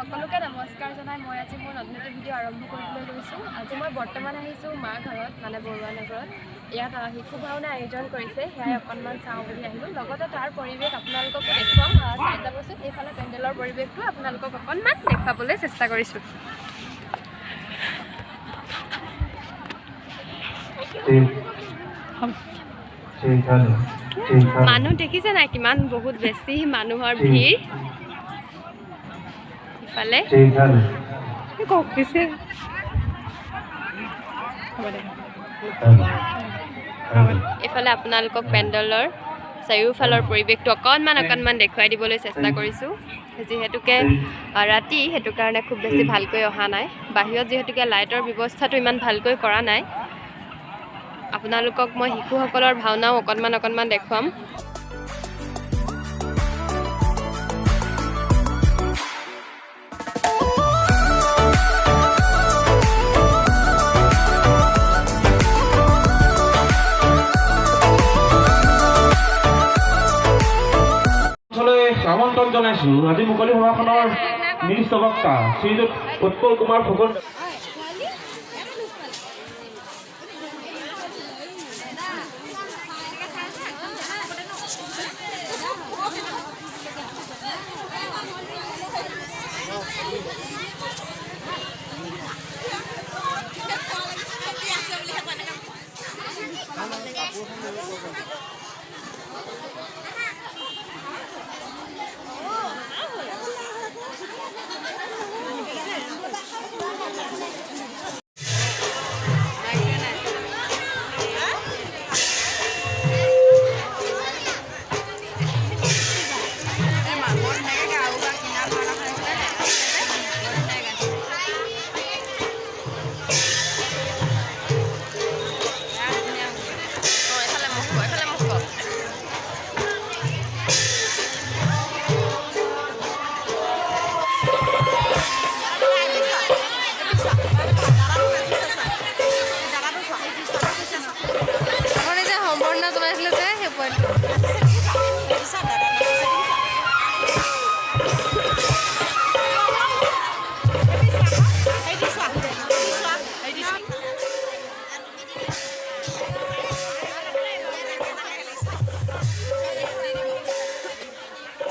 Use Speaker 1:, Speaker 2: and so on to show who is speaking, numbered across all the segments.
Speaker 1: সকলোকে নমস্কাৰ জনাই মই আজি মোৰ নতুন এটা ভিডিঅ' আৰম্ভ কৰিবলৈ লৈছোঁ। আজি মই বৰ্তমান আহিছোঁ মা ঘৰত মানে বৰুৱা নগৰত। ইয়াত শিশু ভাওনা আয়োজন কৰিছে, সেয়াই অকণমান চাওঁ বুলি আহিলোঁ। লগতে তাৰ পৰিৱেশ আপোনালোককো দেখুৱাম, চাই যাবচোন। এইফালে পেণ্ডেলৰ পৰিৱেশটো আপোনালোকক অকণমান দেখুৱাবলৈ চেষ্টা কৰিছোঁ। মানুহ দেখিছে নাই কিমান বহুত বেছি মানুহৰ ভিৰ। ইফালে এইফালে আপোনালোকক পেণ্ডেলৰ চাৰিওফালৰ পৰিৱেশটো অকণমান দেখুৱাই দিবলৈ চেষ্টা কৰিছোঁ। যিহেতুকে ৰাতি সেইটো কাৰণে খুব বেছি ভালকৈ অহা নাই। বাহিৰত যিহেতুকে লাইটৰ ব্যৱস্থাটো ইমান ভালকৈ কৰা নাই। আপোনালোকক মই শিশুসকলৰ ভাওনাও অকণমান দেখুৱাম।
Speaker 2: আমন্ত্ৰণ জনাইছোঁ আজি মুকলি সভাখনৰ নিৰ্দিষ্ট বক্তা শ্ৰীযুত উৎপল কুমাৰ ফুকন।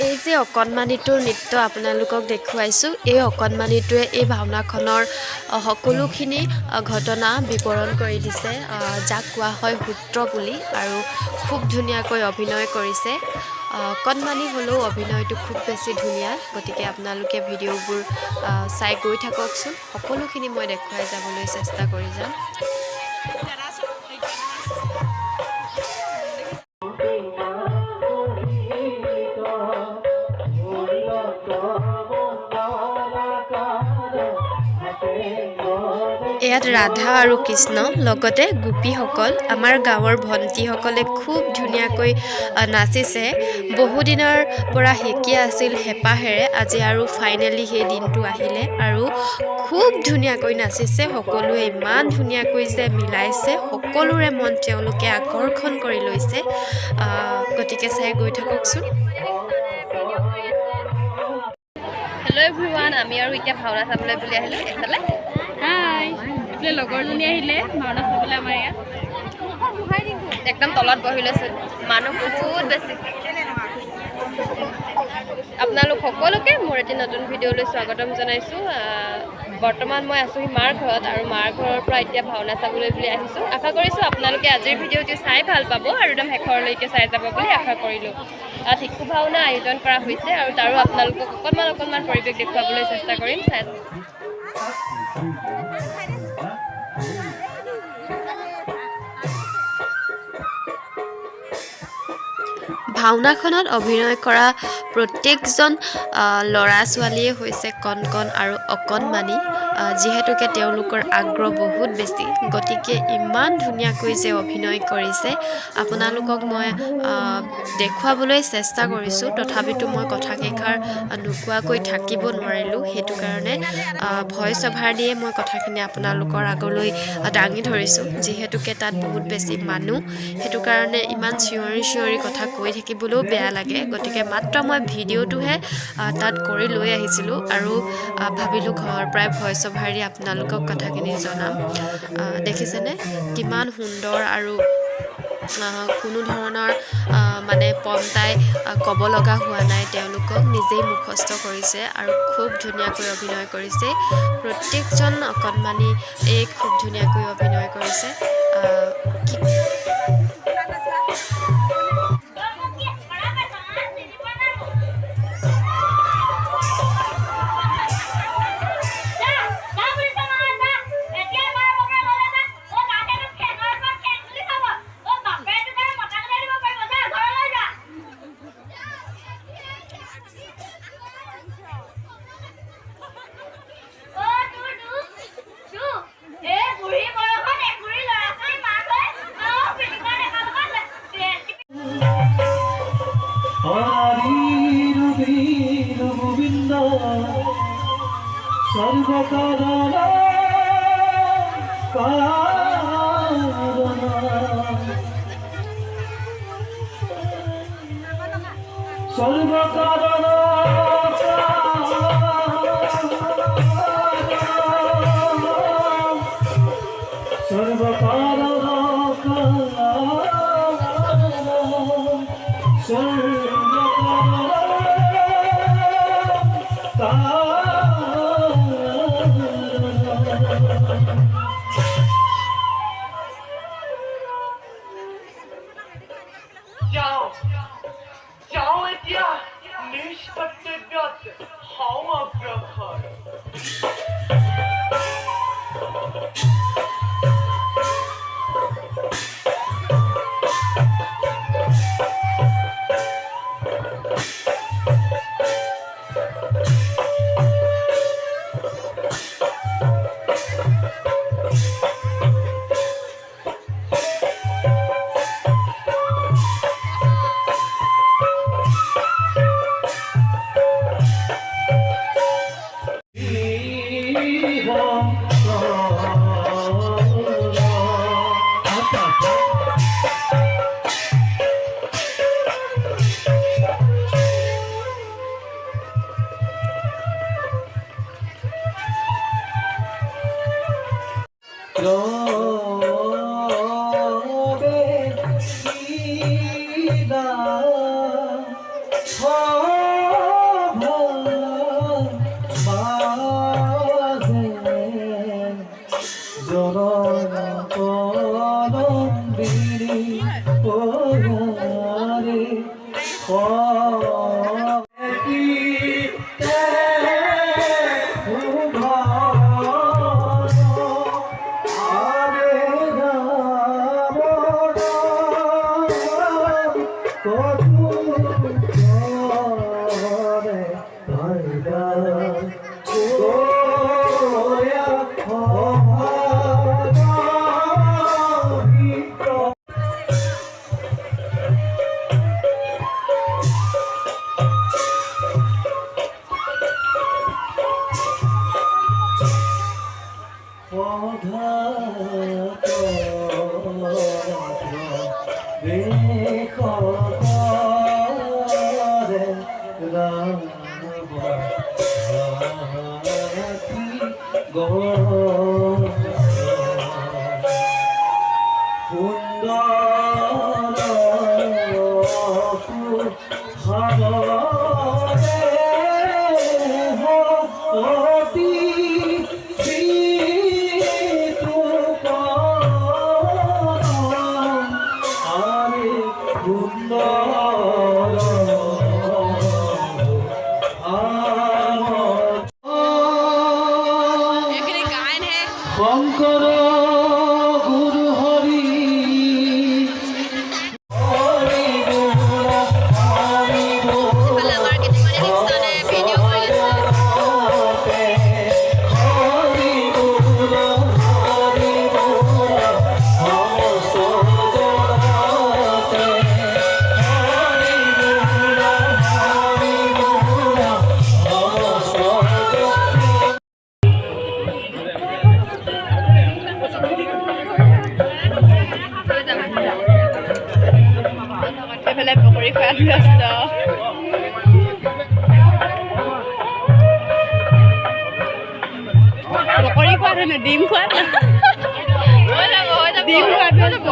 Speaker 1: এই যে অকণমানিটোৰ নৃত্য আপোনালোকক দেখুৱাইছোঁ, এই অকণমানিটোৱে এই ভাওনাখনৰ সকলোখিনি ঘটনা বিৱৰণ কৰি দিছে, যাক কোৱা হয় সূত্ৰ বুলি। আৰু খুব ধুনীয়াকৈ অভিনয় কৰিছে। অকণমানি হ'লেও অভিনয়টো খুব বেছি ধুনীয়া। গতিকে আপোনালোকে ভিডিঅ'বোৰ চাই গৈ থাককচোন। সকলোখিনি মই দেখুৱাই যাবলৈ চেষ্টা কৰি যাম। ইয়াত ৰাধা আৰু কৃষ্ণ লগতে গোপীসকল, আমাৰ গাঁৱৰ ভণ্টিসকলে খুব ধুনীয়াকৈ নাচিছে। বহুদিনৰ পৰা শিকি আছিল হেঁপাহেৰে। আজি আৰু ফাইনেলি সেই দিনটো আহিলে আৰু খুব ধুনীয়াকৈ নাচিছে। সকলোৱে ইমান ধুনীয়াকৈ যে মিলাইছে, সকলোৰে মন তেওঁলোকে আকৰ্ষণ কৰি লৈছে। গতিকে চাই গৈ থাককচোন। হেল্ল' এভৰিৱান, আমি আৰু এতিয়া ভাওনা চাবলৈ বুলি আহিলোঁ। এইফালে হাই, এইফালে লগৰজনী আহিলে ভাওনা চাবলৈ আমাৰ ইয়াত। একদম তলত বহি লৈছোঁ, মানুহ বহুত বেছি। আপোনালোক সকলোকে মোৰ এটি নতুন ভিডিঅ'লৈ স্বাগতম জনাইছোঁ। বৰ্তমান মই আছোঁহি মাৰ ঘৰত আৰু মাৰ ঘৰৰ পৰা এতিয়া ভাওনা চাবলৈ বুলি আহিছোঁ। আশা কৰিছোঁ আপোনালোকে আজিৰ ভিডিঅ'টি চাই ভাল পাব আৰু একদম শেষৰলৈকে চাই যাব বুলি আশা কৰিলোঁ। তাত শিশু ভাওনা আয়োজন কৰা হৈছে আৰু তাৰো আপোনালোকক অকণমান পৰিৱেশ দেখুৱাবলৈ চেষ্টা কৰিম। ভাওনাখনত অভিনয় কৰা প্ৰত্যেকজন ল'ৰা ছোৱালীয়ে হৈছে কণ আৰু অকণমানি। যিহেতুকে তেওঁলোকৰ আগ্ৰহ বহুত বেছি গতিকে ইমান ধুনীয়াকৈ যে অভিনয় কৰিছে আপোনালোকক মই দেখুৱাবলৈ চেষ্টা কৰিছোঁ তথাপিতো মই কথাকেইষাৰ নোকোৱাকৈ থাকিব নোৱাৰিলোঁ সেইটো কাৰণে ভইচ অভাৰ দিয়ে মই কথাখিনি আপোনালোকৰ আগলৈ দাঙি ধৰিছোঁ যিহেতুকে তাত বহুত বেছি মানুহ সেইটো কাৰণে ইমান চিঞৰি কথা কৈ থাকিবলৈও বেয়া লাগে গতিকে মাত্ৰ মই ভিডিঅ'টোহে তাত কৰি লৈ আহিছিলোঁ আৰু ভাবিলোঁ ঘৰৰ পৰাই ভইচ অভাৰ দি আপোনালোকক কথাখিনি জনাম দেখিছেনে কিমান সুন্দৰ আৰু কোনো ধৰণৰ মানে পন্তাই ক'ব লগা হোৱা নাই তেওঁলোকক নিজেই মুখস্থ কৰিছে আৰু খুব ধুনীয়াকৈ অভিনয় কৰিছে প্ৰত্যেকজন অকণমানি খুব ধুনীয়াকৈ অভিনয় কৰিছে
Speaker 3: শংকৰ গুৰু হৰি পকৰি খোৱাত ব্যস্ত পকৰি খোৱাত হেনো ডিম খোৱাত ডিম খোৱাত ব্যস্ত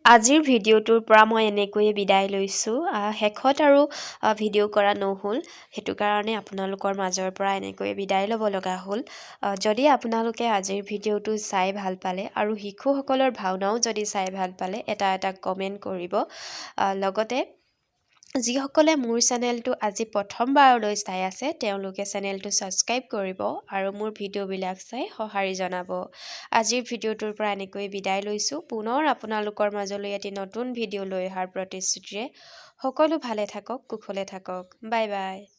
Speaker 1: আজিৰ ভিডিঅ'টোৰ পৰা মই এনেকৈয়ে বিদায় লৈছোঁ শেষত আৰু ভিডিঅ' কৰা নহ'ল সেইটো কাৰণে আপোনালোকৰ মাজৰ পৰা এনেকৈয়ে বিদায় ল'ব লগা হ'ল যদি আপোনালোকে আজিৰ ভিডিঅ'টো চাই ভাল পালে আৰু শিশুসকলৰ ভাওনাও যদি চাই ভাল পালে এটা কমেণ্ট কৰিব লগতে যিসকলে মোৰ চেনেলটো আজি প্ৰথমবাৰলৈ চাই আছে তেওঁলোকে চেনেলটো ছাবস্ক্ৰাইব কৰিব আৰু মোৰ ভিডিঅ'বিলাক চাই সঁহাৰি জনাব আজিৰ ভিডিঅ'টোৰ পৰা এনেকৈ বিদায় লৈছোঁ পুনৰ আপোনালোকৰ মাজলৈ এটি নতুন ভিডিঅ' লৈ অহাৰ প্ৰতিশ্ৰুতিৰে সকলো ভালে থাকক কুশলে থাকক বাই বাই